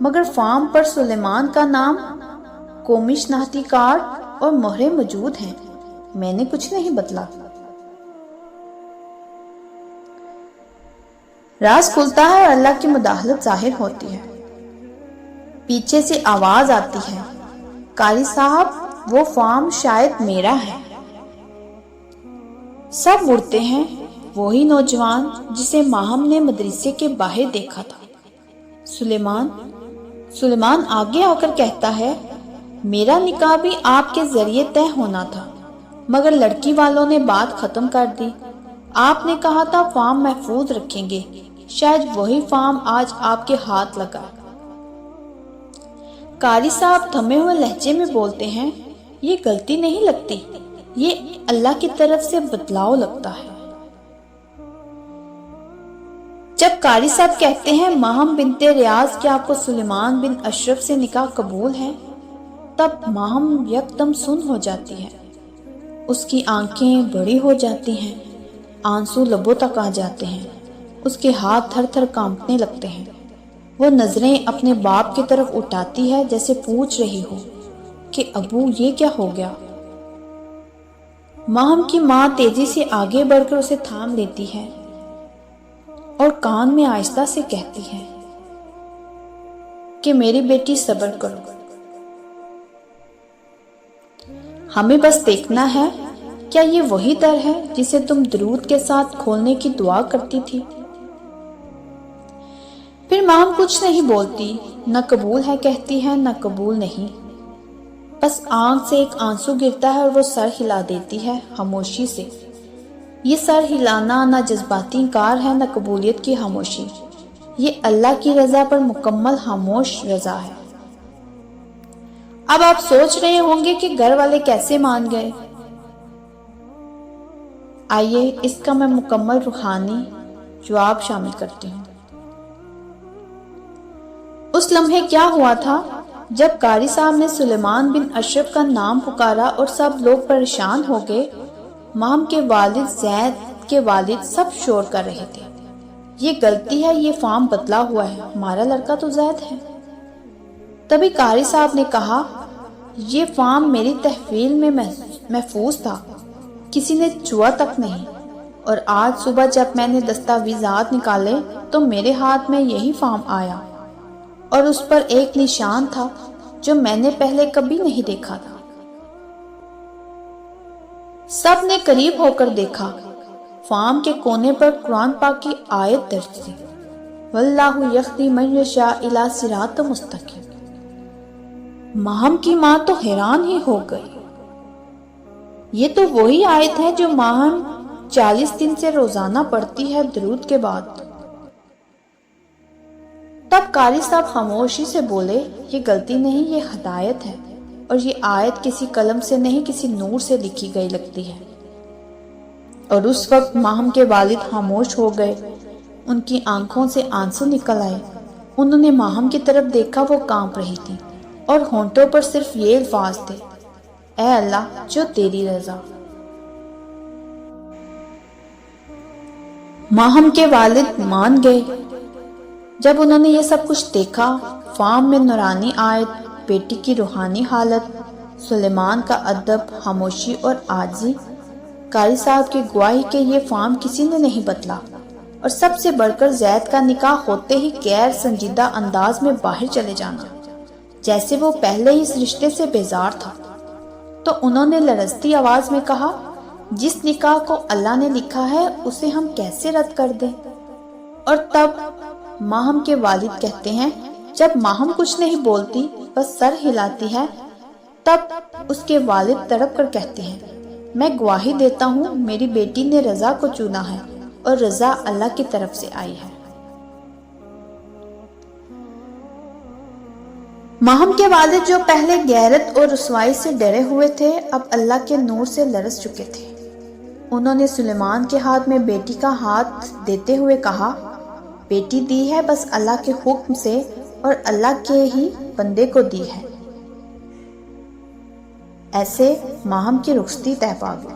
مگر فارم پر سلیمان کا نام، قومی شناختی کارڈ اور مہریں موجود ہیں۔ میں نے کچھ نہیں بدلا۔ راز کھلتا ہے اور اللہ کی مداخلت ظاہر ہوتی ہے۔ پیچھے سے آواز آتی ہے، قاری صاحب وہ فارم شاید میرا ہے۔ سب مڑتے ہیں۔ وہی نوجوان جسے ماہم نے مدرسے کے باہر دیکھا تھا، سلیمان آگے آ کر کہتا ہے، میرا نکاح بھی آپ کے ذریعے طے ہونا تھا، مگر لڑکی والوں نے بات ختم کر دی۔ آپ نے کہا تھا فارم محفوظ رکھیں گے، شاید وہی فارم آج آپ کے ہاتھ لگا۔ قاری صاحب تھمے ہوئے لہجے میں بولتے ہیں، یہ غلطی نہیں لگتی، یہ اللہ کی طرف سے بدلاؤ لگتا ہے۔ جب قاری صاحب کہتے ہیں، ماہم بنت ریاض کیا آپ کو سلیمان بن اشرف سے نکاح قبول ہے، تب ماہم یکدم سن ہو جاتی ہے۔ اس کی آنکھیں بڑی ہو جاتی ہیں، آنسو لبوں تک آ جاتے ہیں، اس کے ہاتھ تھر تھر کانپنے لگتے ہیں۔ وہ نظریں اپنے باپ کی طرف اٹھاتی ہے جیسے پوچھ رہی ہو کہ ابو یہ کیا ہو گیا۔ ماہم کی ماں تیزی سے آگے بڑھ کر اسے تھام لیتی ہے اور کان میں آہستہ سے کہتی ہے کہ میری بیٹی صبر کرو، ہمیں بس دیکھنا ہے کیا یہ وہی در ہے جسے تم درود کے ساتھ کھولنے کی دعا کرتی تھی۔ پھر ماہم کچھ نہیں بولتی، نہ قبول ہے کہتی ہے نہ قبول نہیں، بس آنکھ سے ایک آنسو گرتا ہے اور وہ سر ہلا دیتی ہے خاموشی سے۔ یہ سر ہلانا نہ جذباتی انکار ہے نہ قبولیت کی خاموشی، یہ اللہ کی رضا پر مکمل خاموش رضا ہے۔ اب آپ سوچ رہے ہوں گے کہ گھر والے کیسے مان گئے؟ آئیے اس کا میں مکمل روحانی جواب شامل کرتی ہوں۔ اس لمحے کیا ہوا تھا جب قاری صاحب نے سلیمان بن اشرف کا نام پکارا اور سب لوگ پریشان ہو گئے۔ ماہم کے والد، زید کے والد سب شور کر رہے تھے، یہ غلطی ہے، یہ فارم بدلا ہوا ہے، ہمارا لڑکا تو زید ہے۔ تبھی قاری صاحب نے کہا، یہ فارم میری تحویل میں محفوظ تھا، کسی نے چھوا تک نہیں، اور آج صبح جب میں نے دستاویزات نکالے تو میرے ہاتھ میں یہی فارم آیا، اور اس پر ایک نشان تھا جو میں نے پہلے کبھی نہیں دیکھا تھا۔ سب نے قریب ہو کر دیکھا، فارم کے کونے پر قرآن پاک کی آیت درج تھی، واللہ یہدی من یشاء الی صراط مستقیم۔ ماہم کی ماں تو حیران ہی ہو گئی، یہ تو وہی آیت ہے جو ماہم 40 دن سے روزانہ پڑھتی ہے درود کے بعد۔ تب قاری صاحب خاموشی سے بولے، یہ غلطی نہیں، یہ ہدایت ہے، اور یہ آیت کسی قلم سے نہیں کسی نور سے لکھی گئی لگتی ہے۔ اور اس وقت ماہم کے والد خاموش ہو گئے، ان کی آنکھوں سے آنسو نکل آئے۔ انہوں نے ماہم کی طرف دیکھا، وہ کانپ رہی تھی اور ہونٹوں پر صرف یہ الفاظ تھے، اے اللہ جو تیری رضا۔ ماہم کے والد مان گئے جب انہوں نے یہ سب کچھ دیکھا، فارم میں نورانی آیت، بیٹی کی روحانی حالت، سلیمان کا ادب، خاموشی اور عاجزی، قاری صاحب کی گواہی کہ یہ فارم کسی نے نہیں بدلا، اور سب سے بڑھ کر زید کا نکاح ہوتے ہی غیر سنجیدہ انداز میں باہر چلے جانا، جیسے وہ پہلے ہی اس رشتے سے بیزار تھا۔ تو انہوں نے لرزتی آواز میں کہا، جس نکاح کو اللہ نے لکھا ہے اسے ہم کیسے رد کر دیں؟ اور تب ماہم کے والد کہتے ہیں، جب ماہم کچھ نہیں بولتی بس سر ہلاتی ہے، تب اس کے والد تڑپ کر کہتے ہیں، میں گواہی دیتا ہوں میری بیٹی نے رضا کو چنا ہے، اور رضا اللہ کی طرف سے آئی ہے۔ ماہم کے والد جو پہلے غیرت اور رسوائی سے ڈرے ہوئے تھے، اب اللہ کے نور سے لرز چکے تھے۔ انہوں نے سلیمان کے ہاتھ میں بیٹی کا ہاتھ دیتے ہوئے کہا، بیٹی دی ہے بس اللہ کے حکم سے اور اللہ کے ہی بندے کو دی ہے۔ ایسے ماہم کی رخصتی طے پا گئی۔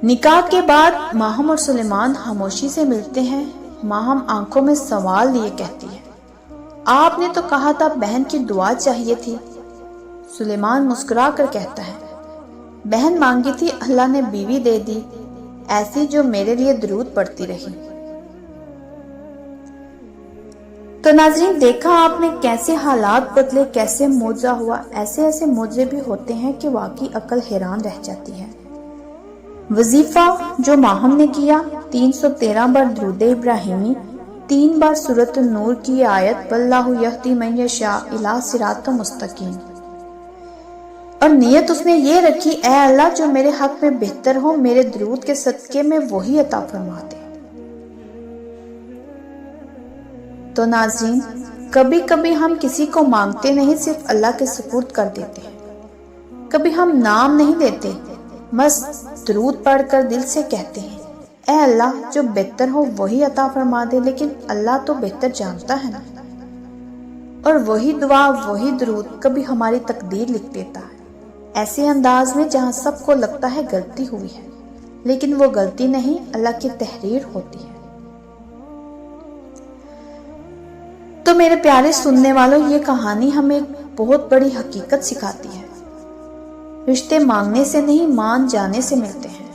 نکاح کے بعد ماہم اور سلیمان خاموشی سے ملتے ہیں، ماہم آنکھوں میں سوال لیے کہتی ہے، آپ نے تو کہا تھا بہن کی دعا چاہیے تھی۔ سلیمان مسکرا کر کہتا ہے، بہن مانگی تھی، اللہ نے بیوی دے دی، ایسی جو میرے لیے درود پڑھتی رہی۔ تو ناظرین، دیکھا آپ نے کیسے حالات بدلے، کیسے معجزہ ہوا۔ ایسے معجزے بھی ہوتے ہیں کہ واقعی عقل حیران رہ جاتی ہے۔ وظیفہ جو ماہم نے کیا، 313 بار درود ابراہیمی، 3 بار سورۃ النور کی آیت واللہ یہدی من یشاء الی صراط مستقیم، اور نیت اس نے یہ رکھی، اے اللہ جو میرے حق میں بہتر ہو، میرے درود کے صدقے میں وہی عطا فرما دے۔ تو ناظرین، کبھی کبھی ہم کسی کو مانگتے نہیں، صرف اللہ کے سپرد کر دیتے ہیں۔ کبھی ہم نام نہیں لیتے، بس درود پڑھ کر دل سے کہتے ہیں، اے اللہ جو بہتر ہو وہی عطا فرما دے، لیکن اللہ تو بہتر جانتا ہے نا۔ اور وہی دعا، وہی درود کبھی ہماری تقدیر لکھ دیتا ہے، ایسے انداز میں جہاں سب کو لگتا ہے غلطی ہوئی ہے، لیکن وہ غلطی نہیں، اللہ کی تحریر ہوتی ہے۔ تو میرے پیارے سننے والوں، یہ کہانی ہمیں ایک بہت بڑی حقیقت سکھاتی ہے۔ رشتے مانگنے سے نہیں، مان جانے سے ملتے ہیں۔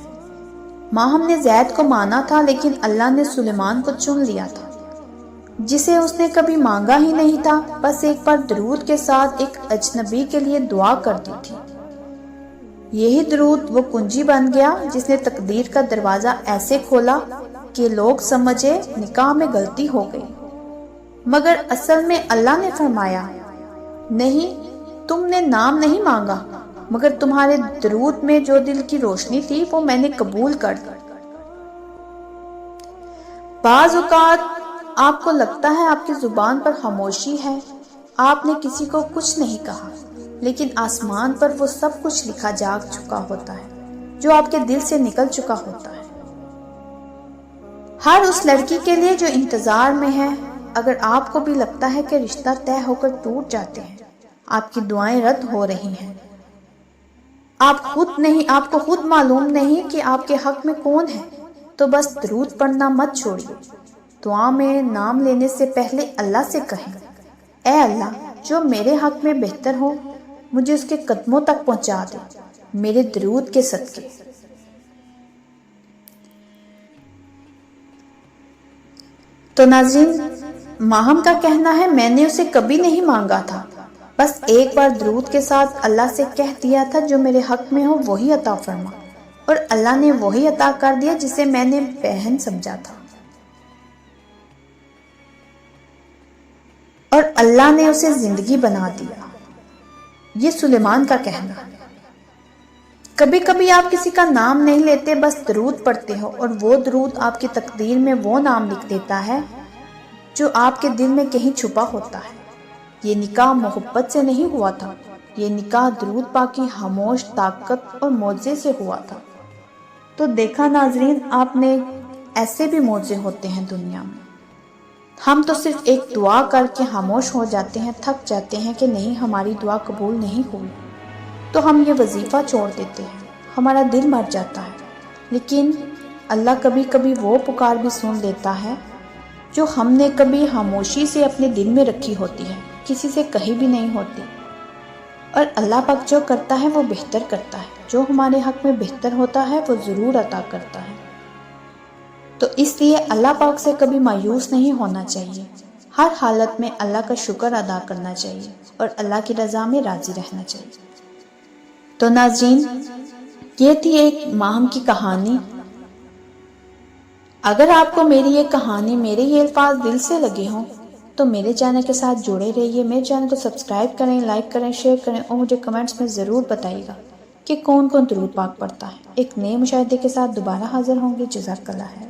ماہم نے زید کو مانا تھا، لیکن اللہ نے سلیمان کو چن لیا تھا، جسے اس نے کبھی مانگا ہی نہیں تھا، بس ایک بار درود کے ساتھ ایک اجنبی کے لیے دعا کر دی تھی۔ یہی درود وہ کنجی بن گیا جس نے تقدیر کا دروازہ ایسے کھولا کہ لوگ سمجھے نکاح میں غلطی ہو گئی، مگر اصل میں اللہ نے فرمایا، نہیں، تم نے نام نہیں مانگا، مگر تمہارے درود میں جو دل کی روشنی تھی وہ میں نے قبول کر دی۔ بعض اوقات آپ کو لگتا ہے آپ کی زبان پر خاموشی ہے، آپ نے کسی کو کچھ نہیں کہا، لیکن آسمان پر وہ سب کچھ لکھا جا چکا ہوتا ہے جو آپ کے دل سے نکل چکا ہوتا ہے۔ ہر اس لڑکی کے لیے جو انتظار میں ہے، اگر آپ کو بھی لگتا ہے کہ رشتہ طے ہو کر ٹوٹ جاتے ہیں، آپ کی دعائیں رد ہو رہی ہیں، آپ کو خود معلوم نہیں کہ آپ کے حق میں کون ہے، تو بس درود پڑھنا مت چھوڑیے۔ دعا میں نام لینے سے پہلے اللہ سے کہیں، اے اللہ جو میرے حق میں بہتر ہو، مجھے اس کے قدموں تک پہنچا دے، میرے درود کے صدقے۔ تو ناظرین، ماہم کا کہنا ہے، میں نے اسے کبھی نہیں مانگا تھا، بس ایک بار درود کے ساتھ اللہ سے کہہ دیا تھا، جو میرے حق میں ہو وہی عطا فرما، اور اللہ نے وہی عطا کر دیا جسے میں نے بہن سمجھا تھا، اور اللہ نے اسے زندگی بنا دیا۔ یہ سلیمان کا کہنا ہے۔ کبھی کبھی آپ کسی کا نام نہیں لیتے، بس درود پڑھتے ہو، اور وہ درود آپ کی تقدیر میں وہ نام لکھ دیتا ہے جو آپ کے دل میں کہیں چھپا ہوتا ہے۔ یہ نکاح محبت سے نہیں ہوا تھا، یہ نکاح درود پاک کی خاموش طاقت اور معجزے سے ہوا تھا۔ تو دیکھا ناظرین، آپ نے ایسے بھی معجزے ہوتے ہیں دنیا میں۔ ہم تو صرف ایک دعا کر کے خاموش ہو جاتے ہیں، تھک جاتے ہیں کہ نہیں، ہماری دعا قبول نہیں ہوئی، تو ہم یہ وظیفہ چھوڑ دیتے ہیں، ہمارا دل مر جاتا ہے۔ لیکن اللہ کبھی کبھی وہ پکار بھی سن لیتا ہے جو ہم نے کبھی خاموشی سے اپنے دل میں رکھی ہوتی ہے، کسی سے کہی بھی نہیں ہوتی۔ اور اللہ پاک جو کرتا ہے وہ بہتر کرتا ہے، جو ہمارے حق میں بہتر ہوتا ہے وہ ضرور عطا کرتا ہے۔ تو اس لیے اللہ پاک سے کبھی مایوس نہیں ہونا چاہیے، ہر حالت میں اللہ کا شکر ادا کرنا چاہیے، اور اللہ کی رضا میں راضی رہنا چاہیے۔ تو ناظرین، یہ تھی ایک ماہم کی کہانی۔ اگر آپ کو میری یہ کہانی، میرے یہ الفاظ دل سے لگے ہوں تو میرے چینل کے ساتھ جڑے رہیے، میرے چینل کو سبسکرائب کریں، لائک کریں، شیئر کریں، اور مجھے کمنٹس میں ضرور بتائیے گا کہ کون کون درود پاک پڑھتا ہے۔ ایک نئے مشاہدے کے ساتھ دوبارہ حاضر ہوں گے۔ جزاک اللہ خیر۔